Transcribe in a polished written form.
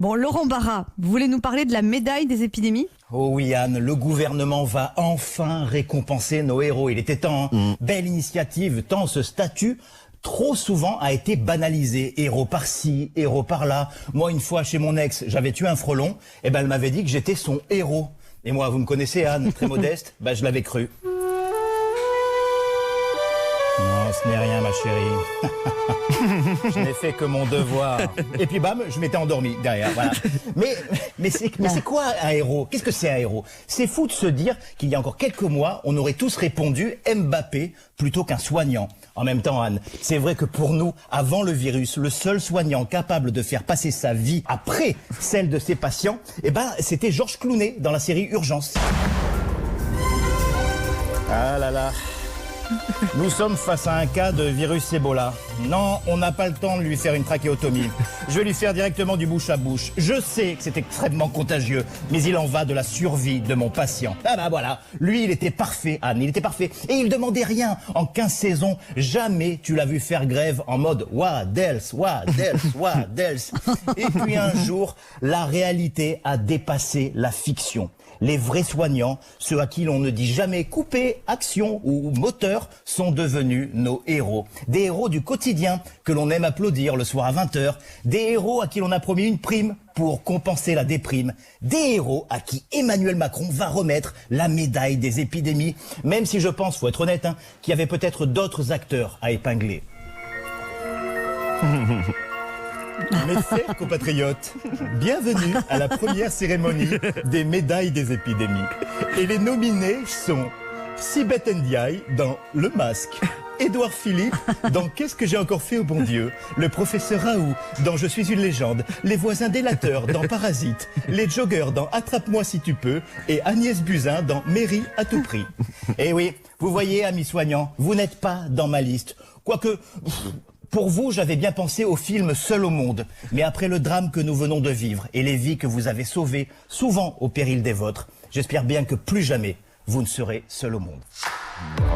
Bon, Laurent Barra, vous voulez nous parler de la médaille des épidémies? Oh oui, Anne, le gouvernement va enfin récompenser nos héros. Il était temps, hein. Belle initiative, tant ce statut, trop souvent, a été banalisé. Héros par-ci, héros par-là. Moi, une fois, chez mon ex, j'avais tué un frelon. Et ben, elle m'avait dit que j'étais son héros. Et moi, vous me connaissez, Anne, très modeste, je l'avais cru. Non, ce n'est rien, ma chérie. Je n'ai fait que mon devoir. Et puis bam, je m'étais endormi derrière, voilà. Mais c'est quoi un héros? Qu'est-ce que c'est un héros? C'est fou de se dire qu'il y a encore quelques mois, on aurait tous répondu Mbappé plutôt qu'un soignant. En même temps, Anne, c'est vrai que pour nous, avant le virus, le seul soignant capable de faire passer sa vie après celle de ses patients, c'était Georges Clooney dans la série Urgence. Ah là là. Nous sommes face à un cas de virus Ebola. Non, on n'a pas le temps de lui faire une trachéotomie. Je vais lui faire directement du bouche à bouche. Je sais que c'est extrêmement contagieux, mais il en va de la survie de mon patient. Ah voilà, lui il était parfait, Anne, il était parfait. Et il demandait rien. En 15 saisons, jamais tu l'as vu faire grève en mode « What else, what else, what else ?» Et puis un jour, la réalité a dépassé la fiction. Les vrais soignants, ceux à qui l'on ne dit jamais couper, action ou moteur, sont devenus nos héros. Des héros du quotidien que l'on aime applaudir le soir à 20h. Des héros à qui l'on a promis une prime pour compenser la déprime. Des héros à qui Emmanuel Macron va remettre la médaille des épidémies. Même si je pense, faut être honnête, qu'il y avait peut-être d'autres acteurs à épingler. Mes chers compatriotes, bienvenue à la première cérémonie des médailles des épidémies. Et les nominés sont Sibeth Ndiaye dans Le Masque, Édouard Philippe dans Qu'est-ce que j'ai encore fait au bon Dieu, le professeur Raoult dans Je suis une légende, les voisins délateurs dans Parasite, les joggers dans Attrape-moi si tu peux et Agnès Buzyn dans Mairie à tout prix. Et oui, vous voyez, amis soignants, vous n'êtes pas dans ma liste. Quoique... Pour vous, j'avais bien pensé au film Seul au monde. Mais après le drame que nous venons de vivre et les vies que vous avez sauvées, souvent au péril des vôtres, j'espère bien que plus jamais, vous ne serez seul au monde.